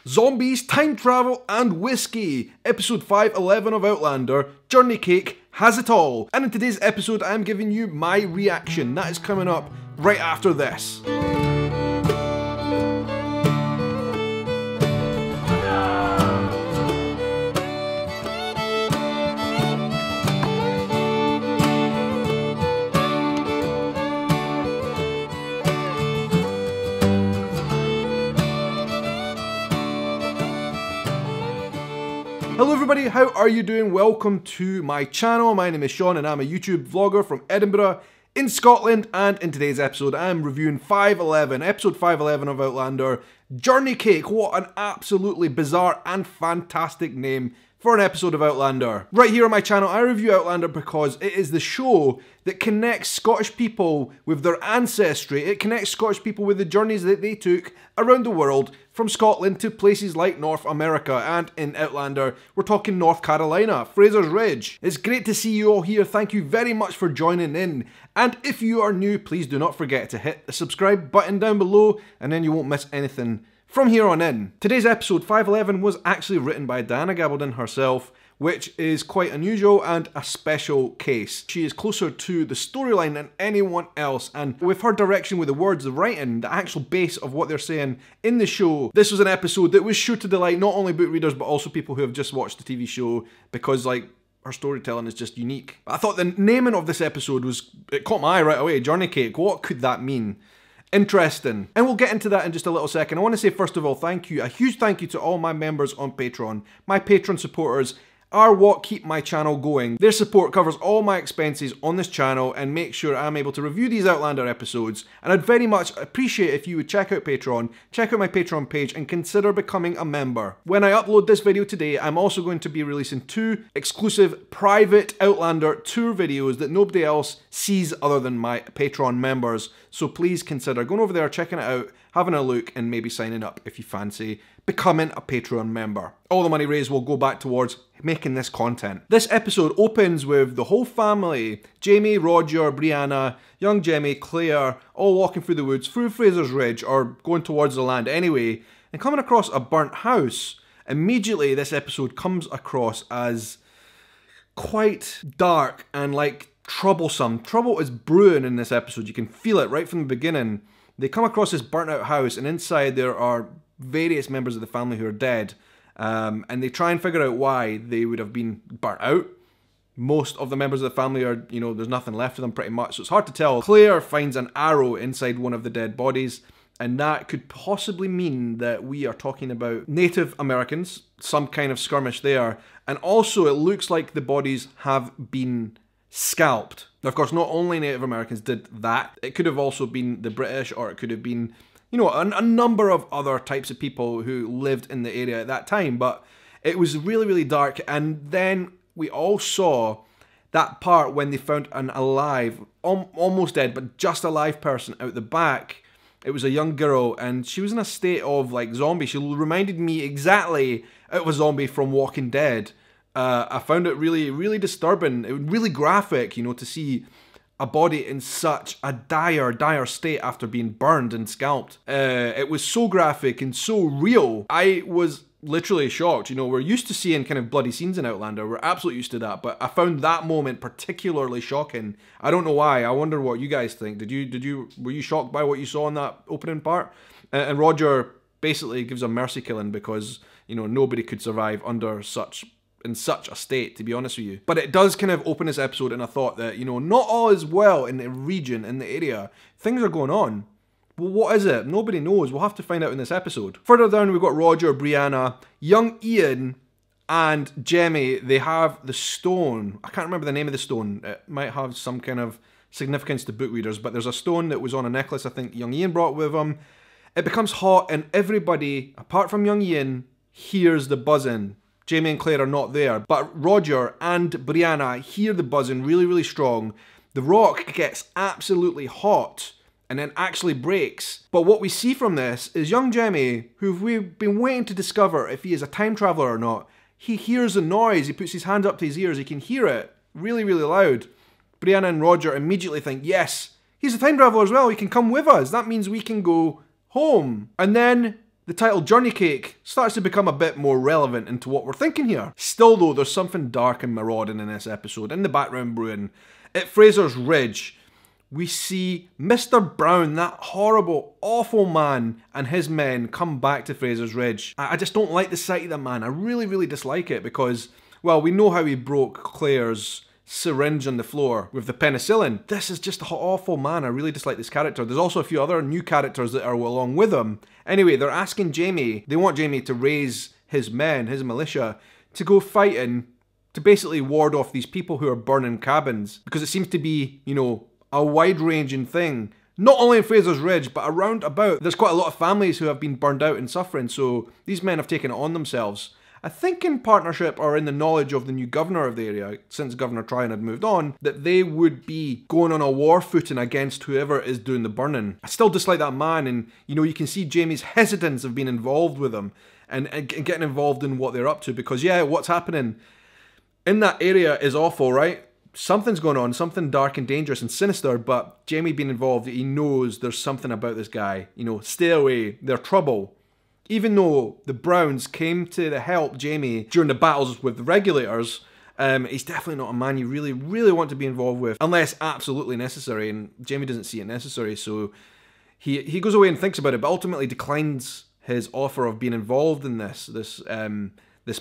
Zombies, time travel, and whiskey. Episode 511 of Outlander, Journeycake has it all. And in today's episode, I'm giving you my reaction. That is coming up right after this. Hello everybody, how are you doing? Welcome to my channel. My name is Sean and I'm a YouTube vlogger from Edinburgh in Scotland, and in today's episode I'm reviewing episode 511 of Outlander, Journeycake. What an absolutely bizarre and fantastic name for an episode of Outlander. Right here on my channel I review Outlander because it is the show that connects Scottish people with their ancestry. It connects Scottish people with the journeys that they took around the world, from Scotland to places like North America, and in Outlander we're talking North Carolina, Fraser's Ridge. It's great to see you all here. Thank you very much for joining in, and if you are new, please do not forget to hit the subscribe button down below and then you won't miss anything from here on in. Today's episode 511 was actually written by Diana Gabaldon herself, which is quite unusual and a special case. She is closer to the storyline than anyone else, and with her direction with the words, the writing, the actual base of what they're saying in the show, this was an episode that was sure to delight not only book readers but also people who have just watched the TV show, because like, her storytelling is just unique. I thought the naming of this episode it caught my eye right away. Journeycake, what could that mean? Interesting. And we'll get into that in just a little second. I want to say first of all, thank you, a huge thank you to all my members on Patreon. My Patreon supporters are what keep my channel going. Their support covers all my expenses on this channel and makes sure I'm able to review these Outlander episodes, and I'd very much appreciate if you would check out Patreon, check out my Patreon page and consider becoming a member. When I upload this video today, I'm also going to be releasing 2 exclusive private Outlander tour videos that nobody else sees other than my Patreon members, so please consider going over there, checking it out, having a look, and maybe signing up if you fancy becoming a Patreon member. All the money raised will go back towards making this content. This episode opens with the whole family, Jamie, Roger, Brianna, young Jamie, Claire, all walking through the woods, through Fraser's Ridge, or going towards the land anyway, and coming across a burnt house. Immediately this episode comes across as quite dark and like troublesome. Trouble is brewing in this episode, you can feel it right from the beginning. They come across this burnt out house, and inside there are various members of the family who are dead, and they try and figure out why they would have been burnt out. Most of the members of the family are, you know, there's nothing left of them pretty much, so it's hard to tell. Claire finds an arrow inside one of the dead bodies, and that could possibly mean that we are talking about Native Americans, some kind of skirmish there, and also it looks like the bodies have been scalped. Now, of course, not only Native Americans did that, it could have also been the British, or it could have been, you know, a number of other types of people who lived in the area at that time, but it was really, really dark. And then we all saw that part when they found an alive, almost dead, but just alive person out the back. It was a young girl, and she was in a state of, like, zombie. She reminded me exactly of a zombie from Walking Dead. I found it really, really disturbing. It was really graphic, you know, to see a body in such a dire state after being burned and scalped. It was so graphic and so real. I was literally shocked. You know, we're used to seeing kind of bloody scenes in Outlander. We're absolutely used to that, but I found that moment particularly shocking. I don't know why. I wonder what you guys think. Were you shocked by what you saw in that opening part? And Roger basically gives a mercy killing because, you know, nobody could survive in such a state, to be honest with you. But it does kind of open this episode in a thought that, you know, not all is well in the region, in the area. Things are going on. Well, what is it? Nobody knows. We'll have to find out in this episode. Further down, we've got Roger, Brianna, young Ian, and Jamie. They have the stone. I can't remember the name of the stone. It might have some kind of significance to book readers, but there's a stone that was on a necklace I think young Ian brought with him. It becomes hot, and everybody, apart from young Ian, hears the buzzing. Jamie and Claire are not there, but Roger and Brianna hear the buzzing really, really strong. The rock gets absolutely hot and then actually breaks. But what we see from this is young Jamie, who we've been waiting to discover if he is a time traveller or not, he hears a noise, he puts his hand up to his ears, he can hear it really, really loud. Brianna and Roger immediately think, yes, he's a time traveller as well, he can come with us, that means we can go home. And then the title Journeycake starts to become a bit more relevant into what we're thinking here. Still though, there's something dark and marauding in this episode. In the background brewing, at Fraser's Ridge, we see Mr. Brown, that horrible, awful man, and his men come back to Fraser's Ridge. I just don't like the sight of the man. I really, really dislike it because, well, we know how he broke Claire's syringe on the floor with the penicillin. This is just an awful man. I really dislike this character. There's also a few other new characters that are along with him. Anyway, they're asking Jamie, they want Jamie to raise his men, his militia, to go fighting, to basically ward off these people who are burning cabins. Because it seems to be, you know, a wide-ranging thing. Not only in Fraser's Ridge, but around about. There's quite a lot of families who have been burned out and suffering, so these men have taken it on themselves. I think in partnership or in the knowledge of the new governor of the area, since Governor Tryon had moved on, that they would be going on a war footing against whoever is doing the burning. I still dislike that man, and you know, you can see Jamie's hesitance of being involved with them and getting involved in what they're up to, because yeah, what's happening in that area is awful, right? Something's going on, something dark and dangerous and sinister, but Jamie being involved, he knows there's something about this guy. You know, stay away, they're trouble. Even though the Browns came to help Jamie during the battles with the regulators, he's definitely not a man you really, really want to be involved with, unless absolutely necessary, and Jamie doesn't see it necessary, so he goes away and thinks about it, but ultimately declines his offer of being involved in this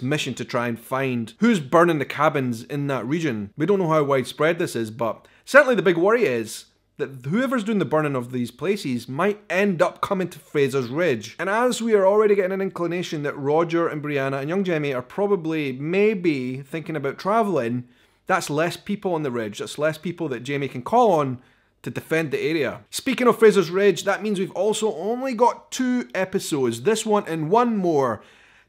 mission to try and find who's burning the cabins in that region. We don't know how widespread this is, but certainly the big worry is that whoever's doing the burning of these places might end up coming to Fraser's Ridge. And as we are already getting an inclination that Roger and Brianna and young Jamie are probably, maybe, thinking about travelling, that's less people on the ridge, that's less people that Jamie can call on to defend the area. Speaking of Fraser's Ridge, that means we've also only got 2 episodes, this one and one more,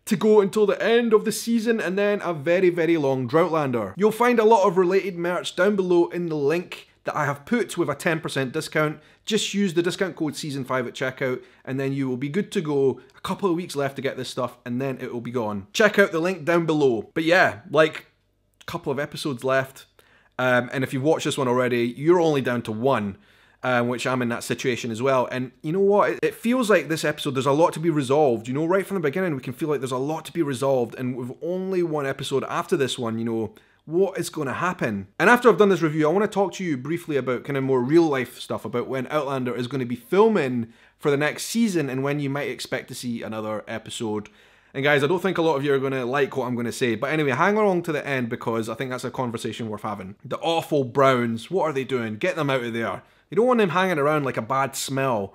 to go until the end of the season, and then a very, very long Droughtlander. You'll find a lot of related merch down below in the link that I have put with a 10% discount. Just use the discount code season5 at checkout, and then you will be good to go. A couple of weeks left to get this stuff, and then it will be gone. Check out the link down below. But yeah, like, a couple of episodes left, and if you've watched this one already, you're only down to 1. Which I'm in that situation as well. And you know what? It feels like this episode, there's a lot to be resolved. You know, right from the beginning, we can feel like there's a lot to be resolved. And with only 1 episode after this one, you know, what is going to happen? And after I've done this review, I want to talk to you briefly about kind of more real life stuff, about when Outlander is going to be filming for the next season and when you might expect to see another episode. And guys, I don't think a lot of you are going to like what I'm going to say, but anyway, hang along to the end because I think that's a conversation worth having. The awful Browns, what are they doing? Get them out of there. You don't want them hanging around like a bad smell.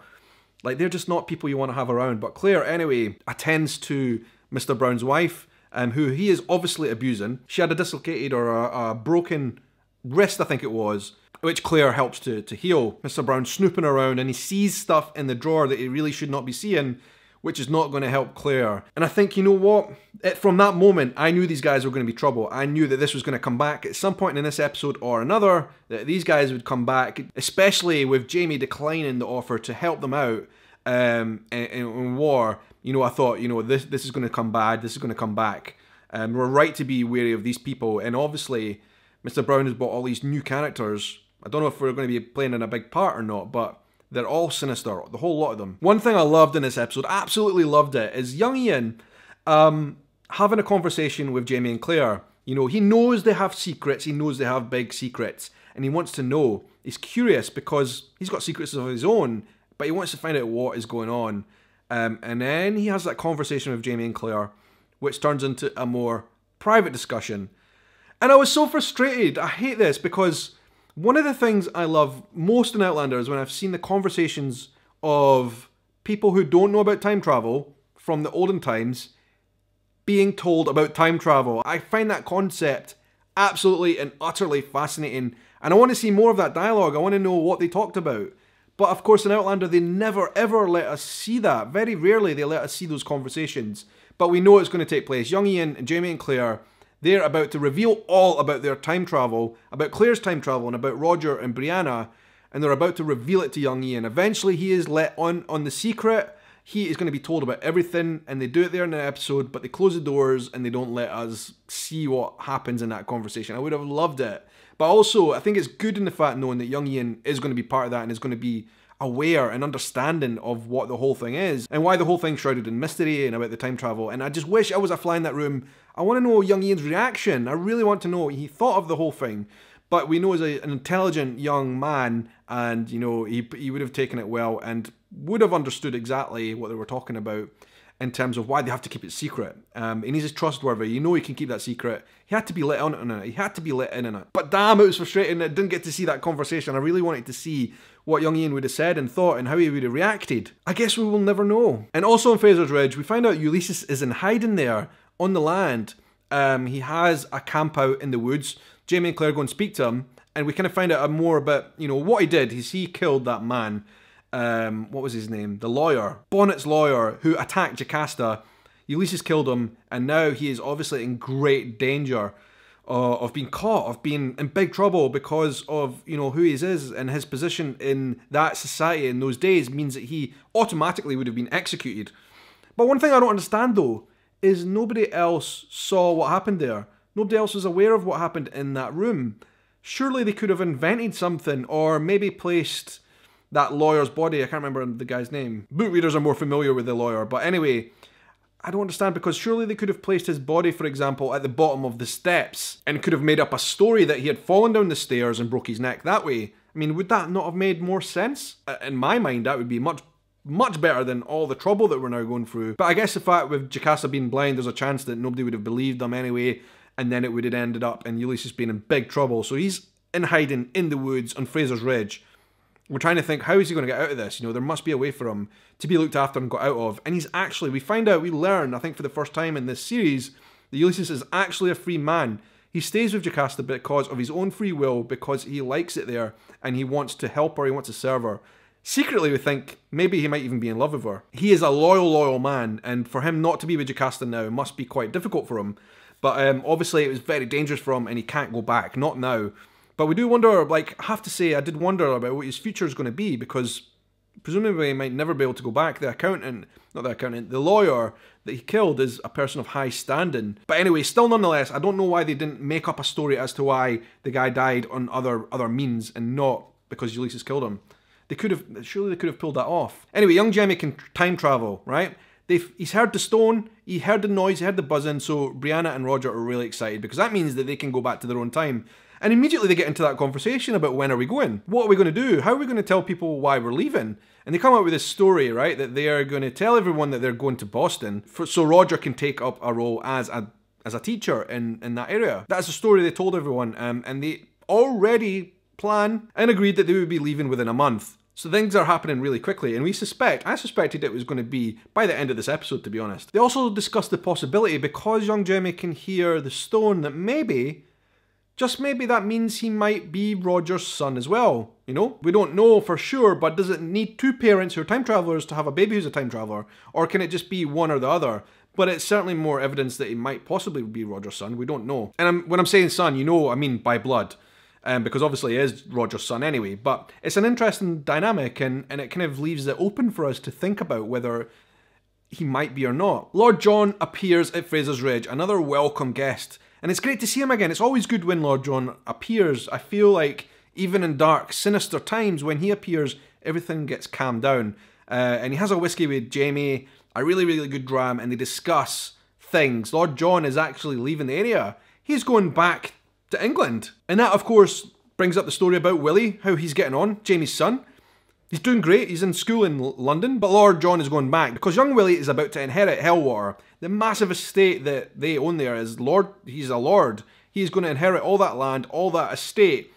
Like, they're just not people you want to have around. But Claire, anyway, attends to Mr. Brown's wife, who he is obviously abusing. She had a dislocated or a broken wrist, I think it was, which Claire helps to heal. Mr. Brown snooping around, and he sees stuff in the drawer that he really should not be seeing, which is not going to help Claire. And I think, you know what? From that moment, I knew these guys were going to be trouble. I knew that this was going to come back at some point in this episode or another, that these guys would come back, especially with Jamie declining the offer to help them out in war. You know, I thought, you know, this is going to come bad, this is going to come back. We're right to be wary of these people. And obviously, Mr. Brown has brought all these new characters. I don't know if we're going to be playing in a big part or not, but they're all sinister, the whole lot of them. One thing I loved in this episode, absolutely loved it, is young Ian having a conversation with Jamie and Claire. You know, he knows they have secrets, he knows they have big secrets, and he wants to know. He's curious because he's got secrets of his own, but he wants to find out what is going on. And then he has that conversation with Jamie and Claire, which turns into a more private discussion. And I was so frustrated. I hate this because one of the things I love most in Outlander is when I've seen the conversations of people who don't know about time travel from the olden times being told about time travel. I find that concept absolutely and utterly fascinating, and I want to see more of that dialogue. I want to know what they talked about. But of course in Outlander they never ever let us see that. Very rarely they let us see those conversations. But we know it's going to take place. Young Ian and Jamie and Claire, they're about to reveal all about their time travel, about Claire's time travel, and about Roger and Brianna, and they're about to reveal it to young Ian. Eventually he is let on the secret. He is going to be told about everything, and they do it there in the episode, but they close the doors and they don't let us see what happens in that conversation. I would have loved it. But also, I think it's good in the fact knowing that young Ian is going to be part of that and is going to be aware and understanding of what the whole thing is and why the whole thing's shrouded in mystery and about the time travel. And I just wish I was a fly in that room. I want to know young Ian's reaction. I really want to know what he thought of the whole thing. But we know he's an intelligent young man, and you know, he would have taken it well and would have understood exactly what they were talking about in terms of why they have to keep it secret. And he's trustworthy. You know he can keep that secret. He had to be let on it. He had to be let in on it. But damn, it was frustrating. I didn't get to see that conversation. I really wanted to see what young Ian would have said and thought and how he would have reacted. I guess we will never know. And also on Fraser's Ridge, we find out Ulysses is in hiding there on the land. He has a camp out in the woods. Jamie and Claire go and speak to him, and we kind of find out more about, you know, what he did. He killed that man. What was his name? The lawyer. Bonnet's lawyer, who attacked Jocasta. Ulysses killed him, and now he is obviously in great danger of being caught, of being in big trouble because of, you know, who he is, and his position in that society in those days means that he automatically would have been executed. But one thing I don't understand though is nobody else saw what happened there. Nobody else was aware of what happened in that room. Surely they could have invented something, or maybe placed that lawyer's body. I can't remember the guy's name. Book readers are more familiar with the lawyer, but anyway, I don't understand, because surely they could have placed his body, for example, at the bottom of the steps and could have made up a story that he had fallen down the stairs and broke his neck that way. I mean, would that not have made more sense? In my mind, that would be much better than all the trouble that we're now going through. But I guess the fact with Jocasta being blind, there's a chance that nobody would have believed them anyway, and then it would have ended up in Ulysses being in big trouble. So he's in hiding in the woods on Fraser's Ridge. We're trying to think, how is he going to get out of this? You know, there must be a way for him to be looked after and got out of. And he's actually, we learn, I think for the first time in this series, that Ulysses is actually a free man. He stays with Jocasta because of his own free will, because he likes it there, and he wants to help her, he wants to serve her. Secretly, we think maybe he might even be in love with her. He is a loyal man, and for him not to be with Jocasta now must be quite difficult for him. But obviously it was very dangerous for him, and he can't go back, not now. But we do wonder, like, I have to say, I did wonder about what his future is going to be, because presumably he might never be able to go back. The lawyer that he killed is a person of high standing. But anyway, still nonetheless, I don't know why they didn't make up a story as to why the guy died on other means and not because Ulysses killed him. Surely they could have pulled that off. Anyway, young Jamie can time travel, right? He's heard the stone, he heard the noise, he heard the buzzing, so Brianna and Roger are really excited because that means that they can go back to their own time. And immediately they get into that conversation about when are we going? What are we going to do? How are we going to tell people why we're leaving? And they come up with this story, right, that they are going to tell everyone that they're going to Boston so Roger can take up a role as a teacher in that area. That's the story they told everyone, and they already plan and agreed that they would be leaving within a month. So things are happening really quickly, and I suspected it was going to be by the end of this episode, to be honest. They also discussed the possibility, because young Jamie can hear the stone, that maybe, just maybe, that means he might be Roger's son as well. You know, we don't know for sure, but does it need two parents who are time travelers to have a baby who's a time traveler? Or can it just be one or the other? But it's certainly more evidence that he might possibly be Roger's son. We don't know. And when I'm saying son, you know, I mean by blood. Because obviously he is Roger's son anyway. But it's an interesting dynamic, and it kind of leaves it open for us to think about whether he might be or not. Lord John appears at Fraser's Ridge, another welcome guest. And it's great to see him again. It's always good when Lord John appears. I feel like even in dark, sinister times, when he appears, everything gets calmed down. And he has a whiskey with Jamie, a really, really good dram, and they discuss things. Lord John is actually leaving the area. He's going back to England. And that, of course, brings up the story about Willie, how he's getting on, Jamie's son. He's doing great, he's in school in London, but Lord John is going back because young Willie is about to inherit Helwater. The massive estate that they own there is he's a lord. He's going to inherit all that land, all that estate,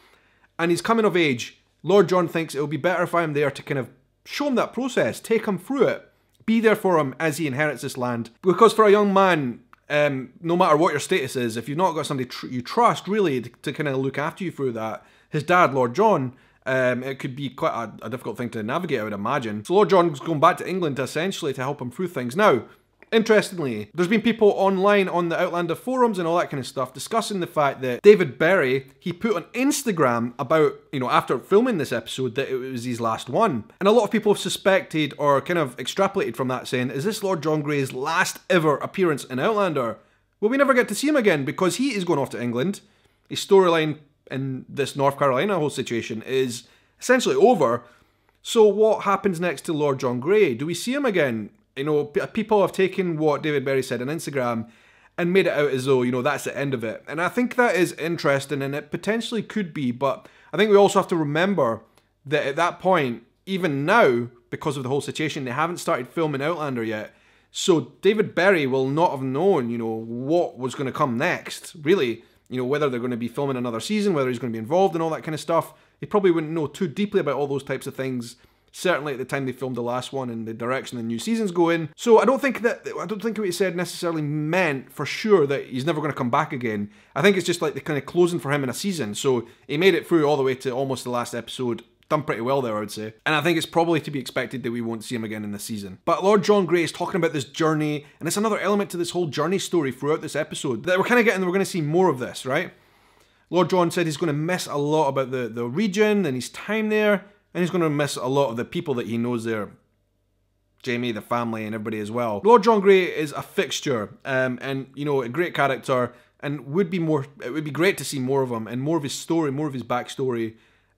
and he's coming of age. Lord John thinks it would be better if I'm there to kind of show him that process, take him through it, be there for him as he inherits this land. Because for a young man, no matter what your status is, if you've not got somebody you trust really to kind of look after you through that, his dad, Lord John, it could be quite a difficult thing to navigate, I would imagine. So Lord John's going back to England to help him through things. Now, interestingly, there's been people online on the Outlander forums and all that kind of stuff discussing the fact that David Berry, he put on Instagram about, you know, after filming this episode, that it was his last one. And a lot of people have suspected or kind of extrapolated from that, saying, is this Lord John Grey's last ever appearance in Outlander? Well, we never get to see him again because he is going off to England. His storyline in this North Carolina whole situation is essentially over. So what happens next to Lord John Grey? Do we see him again? You know, people have taken what David Berry said on Instagram and made it out as though, you know, that's the end of it. And I think that is interesting, and it potentially could be, but I think we also have to remember that at that point, even now, because of the whole situation, they haven't started filming Outlander yet. So David Berry will not have known, you know, what was going to come next, really. You know, whether they're going to be filming another season, whether he's going to be involved in all that kind of stuff. He probably wouldn't know too deeply about all those types of things, certainly at the time they filmed the last one and the direction the new season's going. So I don't think what he said necessarily meant for sure that he's never going to come back again. I think it's just like the kind of closing for him in a season. So he made it through all the way to almost the last episode. Done pretty well there, I would say. And I think it's probably to be expected that we won't see him again in the season. But Lord John Grey is talking about this journey, and it's another element to this whole journey story throughout this episode that we're kind of getting, we're going to see more of this, right? Lord John said he's going to miss a lot about the region and his time there, and he's going to miss a lot of the people that he knows there. Jamie, the family, and everybody as well. Lord John Grey is a fixture, and, you know, a great character, and it would be great to see more of him, and more of his story, more of his backstory,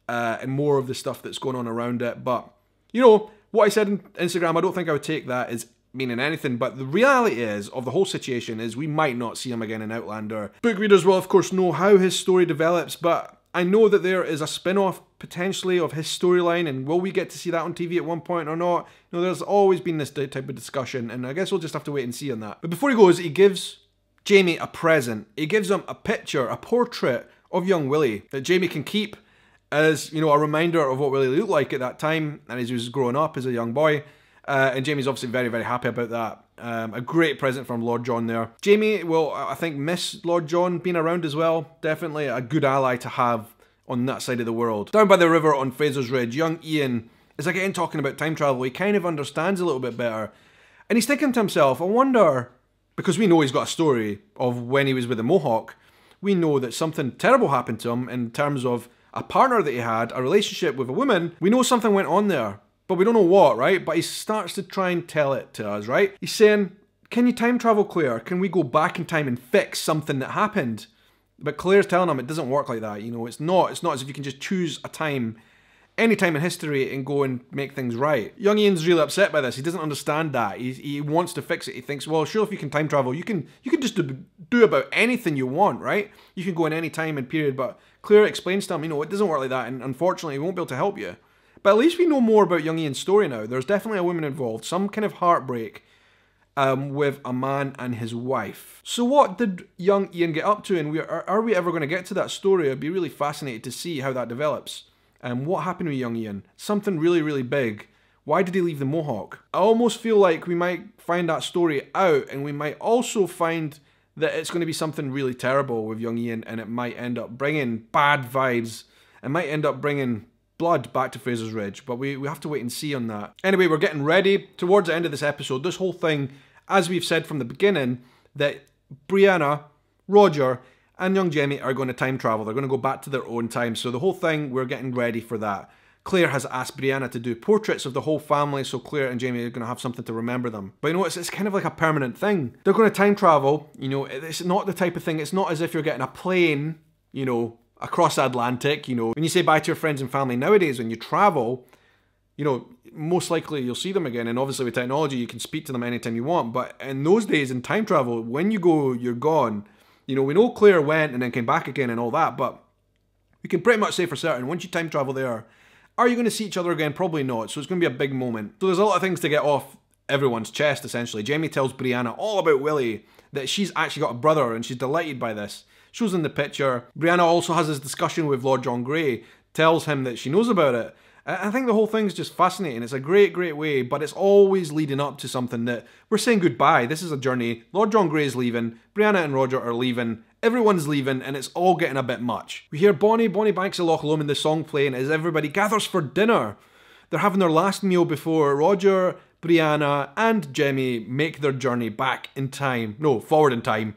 and more of the stuff that's going on around it. But, you know, what I said on Instagram, I don't think I would take that as meaning anything, but the reality is, of the whole situation, is we might not see him again in Outlander. Book readers will, of course, know how his story develops, but I know that there is a spin-off, potentially, of his storyline, and will we get to see that on TV at one point or not? You know, there's always been this type of discussion, and I guess we'll just have to wait and see on that. But before he goes, he gives Jamie a present. He gives him a picture, a portrait of young Willie, that Jamie can keep as, you know, a reminder of what Willie looked like at that time and as he was growing up as a young boy. And Jamie's obviously very, very happy about that. A great present from Lord John there. Jamie will, I think, miss Lord John being around as well. Definitely a good ally to have on that side of the world. Down by the river on Fraser's Ridge, young Ian is again talking about time travel. He kind of understands a little bit better. And he's thinking to himself, I wonder, because we know he's got a story of when he was with the Mohawk, we know that something terrible happened to him in terms of a partner that he had, a relationship with a woman. We know something went on there, but we don't know what, right? But he starts to try and tell it to us, right? He's saying, can you time travel, Claire? Can we go back in time and fix something that happened? But Claire's telling him it doesn't work like that, you know? It's not as if you can just choose a time, any time in history, and go and make things right. Young Ian's really upset by this. He doesn't understand that. He wants to fix it. He thinks, well, sure, if you can time travel, you can just do about anything you want, right? You can go in any time and period, but Claire explains to him, you know, it doesn't work like that, and unfortunately, he won't be able to help you. But at least we know more about young Ian's story now. There's definitely a woman involved, some kind of heartbreak with a man and his wife. So what did young Ian get up to, and are we ever going to get to that story? I'd be really fascinated to see how that develops. What happened with young Ian? Something really, really big. Why did he leave the Mohawk? I almost feel like we might find that story out, and we might also find that it's going to be something really terrible with young Ian, and it might end up bringing bad vibes. It might end up bringing blood back to Fraser's Ridge, but we have to wait and see on that. Anyway, we're getting ready towards the end of this episode. This whole thing, as we've said from the beginning, that Brianna, Roger, and young Jamie are going to time travel. They're going to go back to their own time. So the whole thing, we're getting ready for that. Claire has asked Brianna to do portraits of the whole family, so Claire and Jamie are going to have something to remember them. But you know, it's kind of like a permanent thing. They're going to time travel, you know, it's not the type of thing, it's not as if you're getting a plane, you know, across Atlantic, you know. When you say bye to your friends and family nowadays, when you travel, you know, most likely you'll see them again, and obviously with technology you can speak to them anytime you want, but in those days in time travel, when you go, you're gone. You know, we know Claire went and then came back again and all that, but we can pretty much say for certain, once you time travel there, are you going to see each other again? Probably not, so it's going to be a big moment. So there's a lot of things to get off everyone's chest, essentially. Jamie tells Brianna all about Willie, that she's actually got a brother, and she's delighted by this. Shows in the picture. Brianna also has this discussion with Lord John Grey, tells him that she knows about it. I think the whole thing's just fascinating. It's a great, great way, but it's always leading up to something that we're saying goodbye. This is a journey. Lord John Grey's leaving. Brianna and Roger are leaving. Everyone's leaving, and it's all getting a bit much. We hear Bonnie Banks of Loch Lomond, the song playing as everybody gathers for dinner. They're having their last meal before Roger, Brianna, and Jamie make their journey back in time. No, forward in time.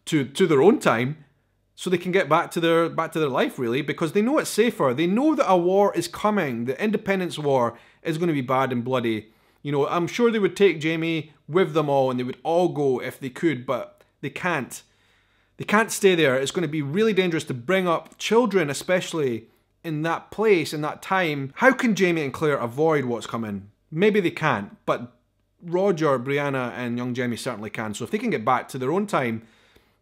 To their own time. So they can get back to their life, really, because they know it's safer. They know that a war is coming. The Independence War is going to be bad and bloody. You know, I'm sure they would take Jamie with them all, and they would all go if they could, but they can't. They can't stay there. It's going to be really dangerous to bring up children, especially in that place, in that time, how can Jamie and Claire avoid what's coming? Maybe they can't, but Roger, Brianna and young Jamie certainly can. So if they can get back to their own time,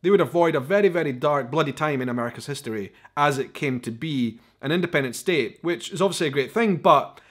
they would avoid a very, very dark, bloody time in America's history as it came to be an independent state, which is obviously a great thing, but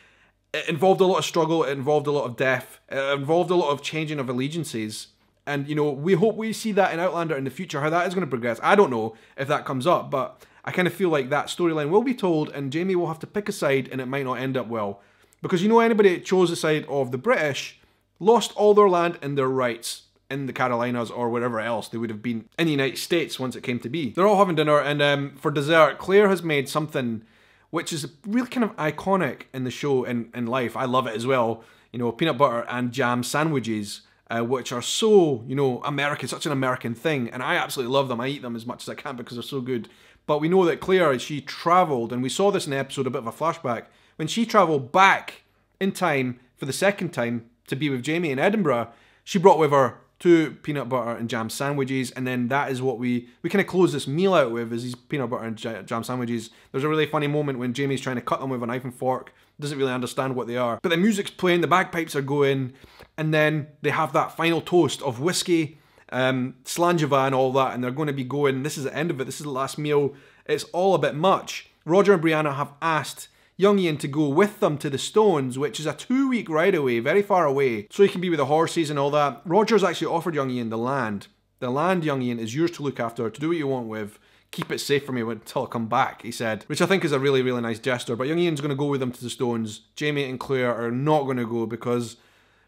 it involved a lot of struggle, it involved a lot of death, it involved a lot of changing of allegiances. And, you know, we hope we see that in Outlander in the future, how that is going to progress. I don't know if that comes up, but I kind of feel like that storyline will be told and Jamie will have to pick a side and it might not end up well. Because, you know, anybody that chose the side of the British lost all their land and their rights in the Carolinas or wherever else they would have been in the United States once it came to be. They're all having dinner, and for dessert, Claire has made something which is really kind of iconic in the show, in life. I love it as well. You know, peanut butter and jam sandwiches, which are so, you know, American, such an American thing, and I absolutely love them. I eat them as much as I can because they're so good. But we know that Claire, she travelled, and we saw this in the episode, a bit of a flashback, when she travelled back in time for the second time to be with Jamie in Edinburgh, she brought with her 2 peanut butter and jam sandwiches, and then that is what we kind of close this meal out with, is these peanut butter and jam sandwiches. There's a really funny moment when Jamie's trying to cut them with a knife and fork, doesn't really understand what they are. But the music's playing, the bagpipes are going, and then they have that final toast of whiskey, Slangeva and all that, and they're going to be going, this is the end of it, this is the last meal, it's all a bit much. Roger and Brianna have asked young Ian to go with them to the Stones, which is a 2-week ride away, very far away, so he can be with the horses and all that. Roger's actually offered young Ian the land. The land, young Ian, is yours to look after, to do what you want with. Keep it safe for me until I come back, he said, which I think is a really, really nice gesture. But young Ian's going to go with them to the Stones. Jamie and Claire are not going to go because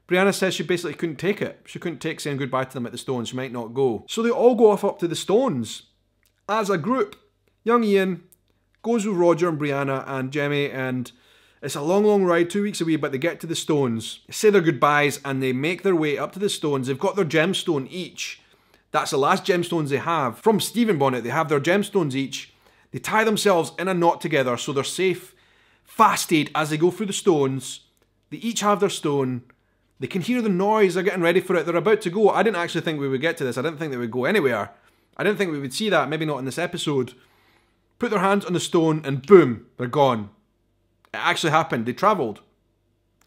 Brianna says she basically couldn't take it. She couldn't take saying goodbye to them at the Stones. She might not go. So they all go off up to the Stones as a group. Young Ian goes with Roger and Brianna and Jamie, and it's a long, long ride, 2 weeks away, but they get to the Stones, say their goodbyes, and they make their way up to the Stones. They've got their gemstone each. That's the last gemstones they have. From Stephen Bonnet, they have their gemstones each. They tie themselves in a knot together so they're safe, fasted as they go through the Stones. They each have their stone. They can hear the noise, they're getting ready for it, they're about to go. I didn't actually think we would get to this. I didn't think they would go anywhere. I didn't think we would see that, maybe not in this episode. Put their hands on the stone and boom, they're gone. It actually happened. They travelled.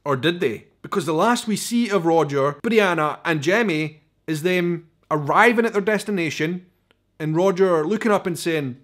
Or did they? Because the last we see of Roger, Brianna and Jamie is them arriving at their destination and Roger looking up and saying,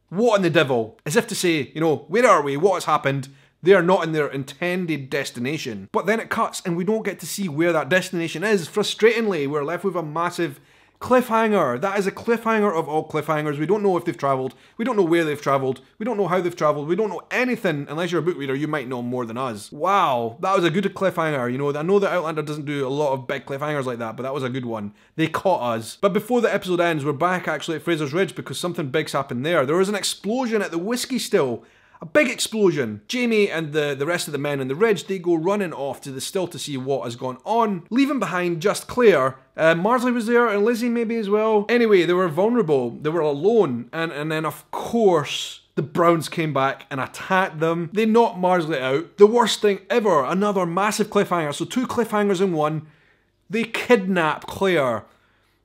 "What in the devil?" As if to say, you know, where are we? What has happened? They are not in their intended destination. But then it cuts and we don't get to see where that destination is. Frustratingly, we're left with a massive cliffhanger. That is a cliffhanger of all cliffhangers. We don't know if they've travelled. We don't know where they've travelled. We don't know how they've travelled. We don't know anything. Unless you're a book reader, you might know more than us. Wow, that was a good cliffhanger. You know, I know that Outlander doesn't do a lot of big cliffhangers like that, but that was a good one. They caught us. But before the episode ends, we're back actually at Fraser's Ridge because something big's happened there. There was an explosion at the whiskey still. A big explosion. Jamie and the rest of the men in the ridge, they go running off to the still to see what has gone on, leaving behind just Claire. Marsley was there and Lizzie maybe as well. Anyway, they were vulnerable. They were alone. And then of course, the Browns came back and attacked them. They knocked Marsley out. The worst thing ever. Another massive cliffhanger. So 2 cliffhangers in one. They kidnap Claire.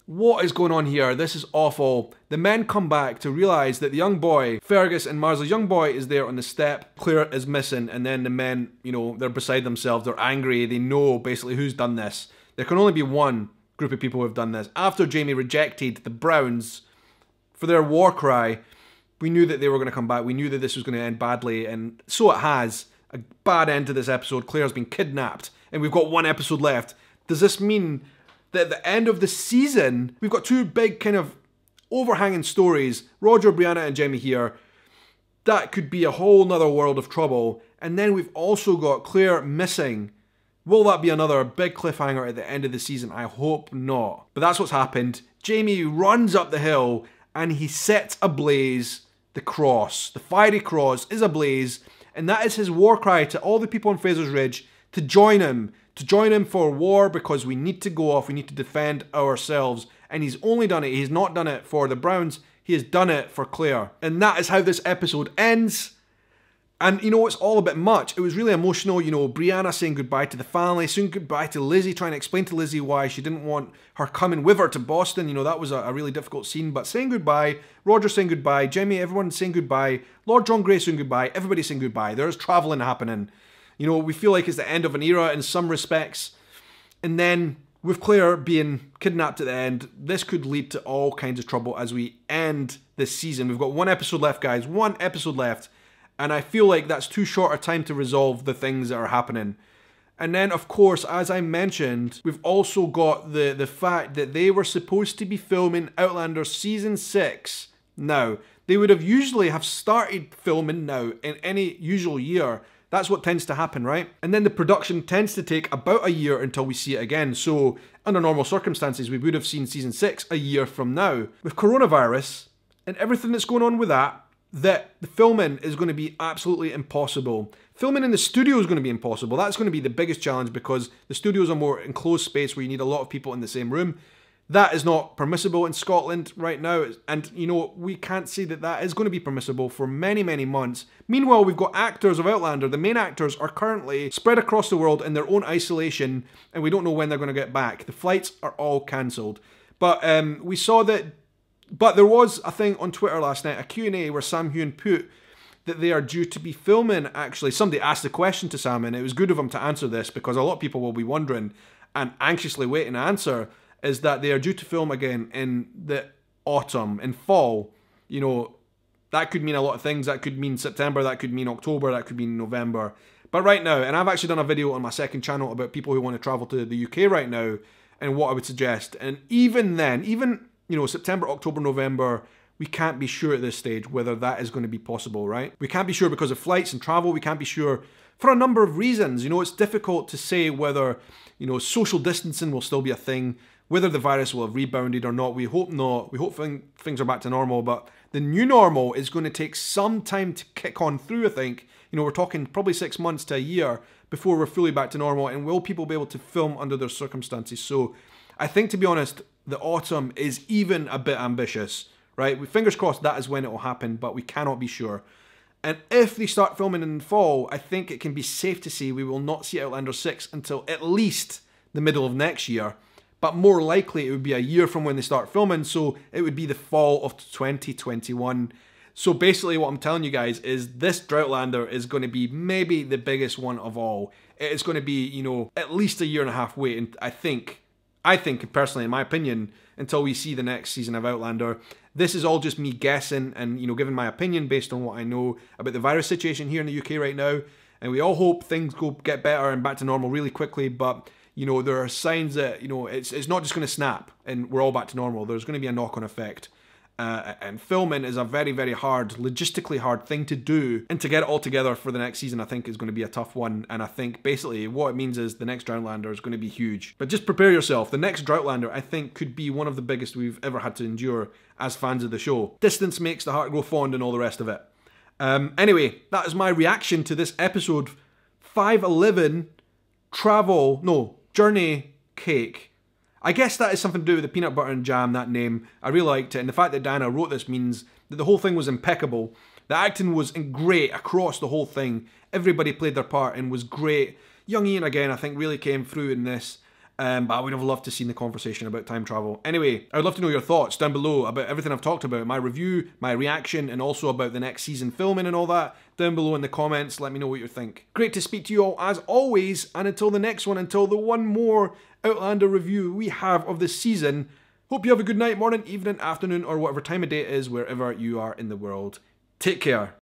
What is going on here? This is awful. The men come back to realise that the young boy, Fergus and Marsley's young boy, is there on the step. Claire is missing, and then the men, you know, they're beside themselves. They're angry. They know basically who's done this. There can only be one group of people who have done this. After Jamie rejected the Browns for their war cry, we knew that they were going to come back. We knew that this was going to end badly, and so it has. A bad end to this episode. Claire's been kidnapped, and we've got 1 episode left. Does this mean that at the end of the season, we've got 2 big kind of overhanging stories, Roger, Brianna and Jamie here, that could be a whole nother world of trouble, and then we've also got Claire missing. Will that be another big cliffhanger at the end of the season? I hope not. But that's what's happened. Jamie runs up the hill and he sets ablaze the cross. The fiery cross is ablaze, and that is his war cry to all the people on Fraser's Ridge to join him. To join him for war because we need to go off, we need to defend ourselves. And he's only done it, he's not done it for the Browns, he has done it for Claire. And that is how this episode ends. And, you know, it's all a bit much. It was really emotional, you know, Brianna saying goodbye to the family, saying goodbye to Lizzie, trying to explain to Lizzie why she didn't want her coming with her to Boston. You know, that was a really difficult scene, but saying goodbye, Roger saying goodbye, Jamie, everyone saying goodbye, Lord John Grey saying goodbye, everybody saying goodbye. There's travelling happening. You know, we feel like it's the end of an era in some respects. And then with Claire being kidnapped at the end, this could lead to all kinds of trouble as we end this season. We've got one episode left, guys, one episode left. And I feel like that's too short a time to resolve the things that are happening. And then, of course, as I mentioned, we've also got the fact that they were supposed to be filming Outlander Season 6 now. They would have usually have started filming now in any usual year. That's what tends to happen, right? And then the production tends to take about a year until we see it again. So, under normal circumstances, we would have seen Season 6 a year from now. With coronavirus and everything that's going on with that the filming is going to be absolutely impossible. Filming in the studio is going to be impossible. That's going to be the biggest challenge because the studio is a more enclosed space where you need a lot of people in the same room. That is not permissible in Scotland right now. And, you know, we can't say that that is going to be permissible for many, many months. Meanwhile, we've got actors of Outlander. The main actors are currently spread across the world in their own isolation, and we don't know when they're going to get back. The flights are all cancelled. But we saw that. But there was a thing on Twitter last night, a Q&A where Sam Heughan put that they are due to be filming, actually. Somebody asked a question to Sam, and it was good of him to answer this because a lot of people will be wondering and anxiously waiting to answer, is that they are due to film again in the autumn, in fall. You know, that could mean a lot of things. That could mean September, that could mean October, that could mean November. But right now, and I've actually done a video on my second channel about people who want to travel to the UK right now and what I would suggest. And even then, you know, September, October, November, we can't be sure at this stage whether that is going to be possible, right? We can't be sure because of flights and travel. We can't be sure for a number of reasons. You know, it's difficult to say whether, you know, social distancing will still be a thing, whether the virus will have rebounded or not. We hope not. We hope things are back to normal, but the new normal is going to take some time to kick on through, I think. You know, we're talking probably 6 months to a year before we're fully back to normal, and will people be able to film under their circumstances? So I think, to be honest, the autumn is even a bit ambitious, right? Fingers crossed that is when it will happen, but we cannot be sure. And if they start filming in the fall, I think it can be safe to say we will not see Outlander 6 until at least the middle of next year. But more likely it would be a year from when they start filming, so it would be the fall of 2021. So basically what I'm telling you guys is this Outlander is going to be maybe the biggest one of all. It's going to be, you know, at least a year and a half wait, and I think personally, in my opinion, until we see the next season of Outlander. This is all just me guessing and, you know, giving my opinion based on what I know about the virus situation here in the UK right now. And we all hope things get better and back to normal really quickly. But, you know, there are signs that, you know, it's not just going to snap and we're all back to normal. There's going to be a knock-on effect. And filming is a very, very hard, logistically hard thing to do. And to get it all together for the next season, I think is going to be a tough one. And I think basically what it means is the next Outlander is going to be huge. But just prepare yourself. The next Outlander, I think, could be one of the biggest we've ever had to endure as fans of the show. Distance makes the heart grow fond and all the rest of it. Anyway, that is my reaction to this episode 511 Journeycake. I guess that is something to do with the peanut butter and jam, that name. I really liked it, and the fact that Diana wrote this means that the whole thing was impeccable. The acting was great across the whole thing. Everybody played their part and was great. Young Ian, again, I think really came through in this. But I would have loved to see the conversation about time travel. Anyway, I would love to know your thoughts down below about everything I've talked about, my review, my reaction, and also about the next season filming and all that. Down below in the comments, let me know what you think. Great to speak to you all as always, and until the next one, until the one more Outlander review we have of this season, hope you have a good night, morning, evening, afternoon, or whatever time of day it is wherever you are in the world. Take care.